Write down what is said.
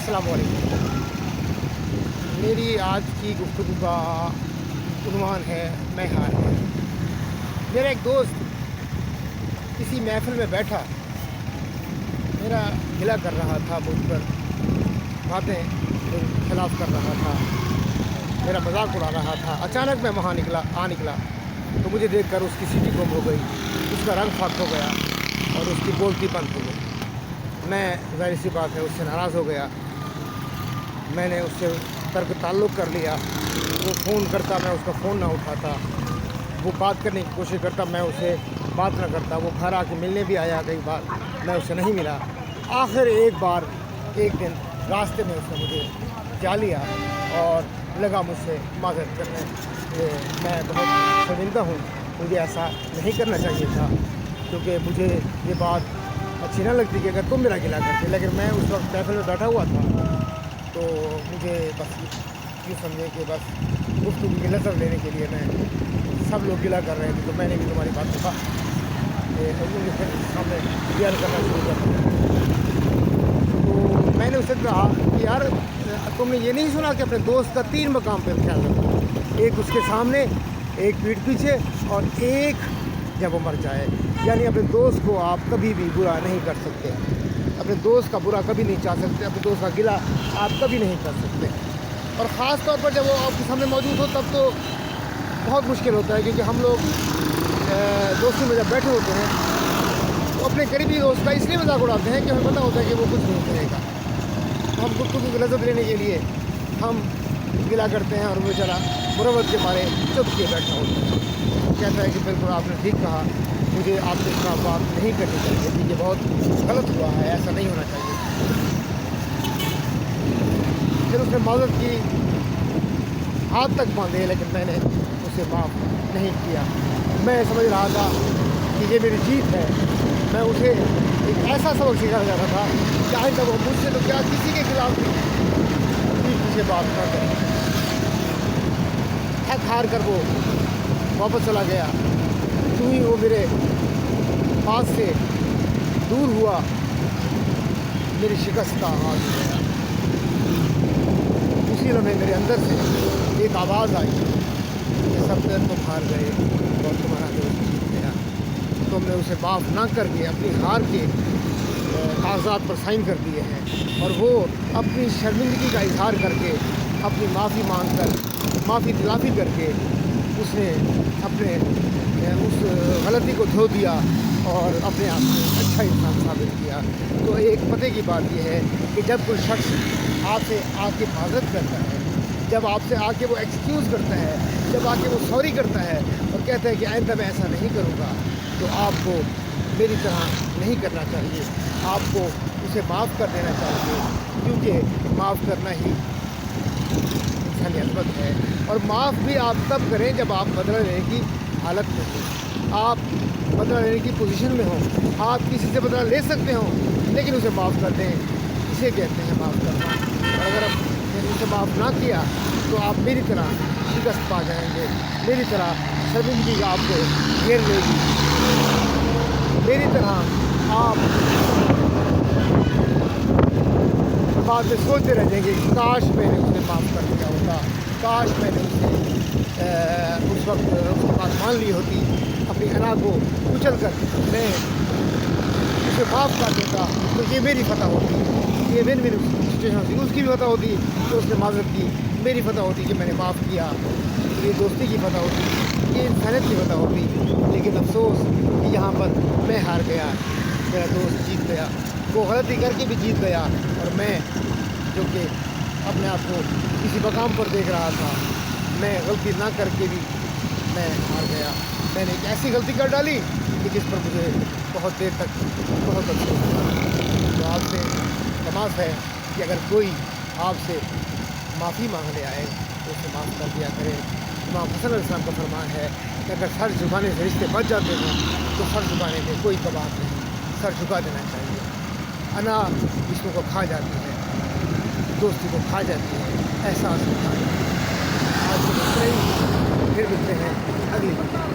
अस्सलाम वालेकुम। मेरी आज की गुफ्तगू का उन्वान है मैं हार है। मेरा एक दोस्त किसी महफिल में बैठा मेरा गिला कर रहा था, मुझ पर बातें खिलाफ कर रहा था, मेरा मजाक उड़ा रहा था। अचानक मैं वहाँ निकला तो मुझे देखकर उसकी सीटी गुम हो गई, उसका रंग फाक हो गया और उसकी बोलती बंद हो गई। मैं ज़ाहिर सी बात है उससे नाराज़ हो गया। मैंने उससे तर्क ताल्लुक़ कर लिया। वो फ़ोन करता, मैं उसका फ़ोन ना उठाता। वो बात करने की कोशिश करता, मैं उसे बात ना करता। वो घर आके मिलने भी आया कई बार, मैं उससे नहीं मिला। आखिर एक दिन रास्ते में उसने मुझे जा लिया और लगा मुझसे माज़रत करने। मैं बहुत शर्मिंदा हूँ, मुझे ऐसा नहीं करना चाहिए था, क्योंकि मुझे ये बात अच्छी ना लगती कि अगर तुम मेरा गिला करते। लेकिन मैं उस वक्त महफिल में बैठा हुआ था, तो मुझे बस यूँ समझे कि बस गुफ्तगू की लज़्ज़त लेने के लिए मैं सब लोग गिला कर रहे थे, तो मैंने भी तुम्हारी बात को मुझे फिर सामने बयान करना शुरू कर दिया। तो मैंने उससे कहा कि यार तुमने ये नहीं सुना कि अपने दोस्त का 3 मकाम पर ख्याल रखो, एक उसके सामने, एक पीठ पीछे और एक जब वो मर जाए। यानी अपने दोस्त को आप कभी भी बुरा नहीं कर सकते, अपने दोस्त का बुरा कभी नहीं चाह सकते, अपने दोस्त का गिला आप कभी नहीं कर सकते। और ख़ास तौर पर जब वो आपके सामने मौजूद हो तब तो बहुत मुश्किल होता है, क्योंकि हम लोग दोस्तों में जब बैठे होते हैं तो अपने करीबी दोस्त का इसलिए मजाक उड़ाते हैं कि हमें पता होता है कि वो कुछ नहीं करेगा। तो हम गुफ्तगू की लज़्ज़त लेने के लिए हम गिला करते हैं और वो बेचारा मुरव्वत के मारे चुप किए बैठा होता है। कहता है कि बिल्कुल आपने ठीक कहा, मुझे आपसे इतना बात नहीं करनी चाहिए थी, ये बहुत गलत हुआ है, ऐसा नहीं होना चाहिए। फिर उसने माज़रत की, हाथ तक बांधे, लेकिन मैंने उसे माफ़ नहीं किया। मैं समझ रहा था कि ये मेरी जीत है। मैं उसे एक ऐसा सबक सिखाना चाहता था कि आइंदा वो मुझसे तो क्या किसी के खिलाफ भी पीछे बात ना करें। थक हार कर वो वापस चला गया। यूँ ही वो मेरे पास से दूर हुआ, मेरी शिकस्त का आगाज़ हो गया। उसी लम्हे मेरे अंदर से एक आवाज़ आई कि सब तुम हार गए और तुम्हारा दोस्त जीत गया। तुमने उसे माफ़ ना करके अपनी हार के कागज़ात पर साइन कर दिए हैं, और वो अपनी शर्मिंदगी का इजहार करके, अपनी माफ़ी मांग कर, माफ़ी दिलाफ़ी करके उसने अपने उस गलती को धो दिया और अपने आप को अच्छा इंसान साबित किया। तो एक पते की बात यह है कि जब कोई शख्स आपसे आके माज़रत करता है, जब आपसे आके वो एक्सक्यूज़ करता है, जब आके वो सॉरी करता है और कहता है कि आइंदा मैं ऐसा नहीं करूँगा, तो आपको मेरी तरह नहीं करना चाहिए, आपको उसे माफ़ कर देना चाहिए, क्योंकि माफ़ करना ही इंसानियत है। और माफ़ भी आप तब करें जब आप बदला लेने की हालत में हो, आप बदला लेने की पोजीशन में हो, आप किसी से बदला ले सकते हो, लेकिन उसे माफ़ कर दें, इसे कहते हैं माफ़ करना। और अगर आपने उसे माफ़ ना किया तो आप मेरी तरह शिकस्त पा जाएंगे, मेरी तरह शर्मिंदगी आपको घेर लेगी, मेरी तरह आप बाद में सोचते रह जाएंगे कि काश मैंने उसे माफ़ कर दिया होता, काश मैंने उस वक्त उसकी बात मान ली होती, अपनी अना को कुचल कर मैं उसे माफ़ कर देता, तो ये मेरी फतह होती, ये मेरी सिचुएशन होती। उसकी भी फतह होती तो उसने माज़रत की, मेरी फतह होती कि मैंने माफ़ किया, ये दोस्ती की फतह होती, ये इंसानियत की फतह होती। लेकिन अफसोस कि यहाँ पर मैं हार गया, मेरा दोस्त जीत गया, वो गलती करके भी जीत गया, और मैं जो कि अपने आप को किसी मकाम पर देख रहा था, मैं गलती ना करके भी मैं हार गया। मैंने एक ऐसी गलती कर डाली कि जिस पर मुझे बहुत देर तक बहुत अफसोस हुआ। तो आपसे तमाश है कि अगर कोई आपसे माफ़ी मांगने आए तो उसे माफ़ कर दिया करें। इमाम हसन अलैहिस्सलाम का फरमान है कि अगर सर झुकाने से रिश्ते बच जाते हैं तो सर झुकाने में कोई कबात नहीं, सर झुका देना चाहिए। अना रिश्तों को खा जाती है, दोस्ती को खा जाती है, एहसास होता है। आज तो फिर मिलते हैं अगली बार।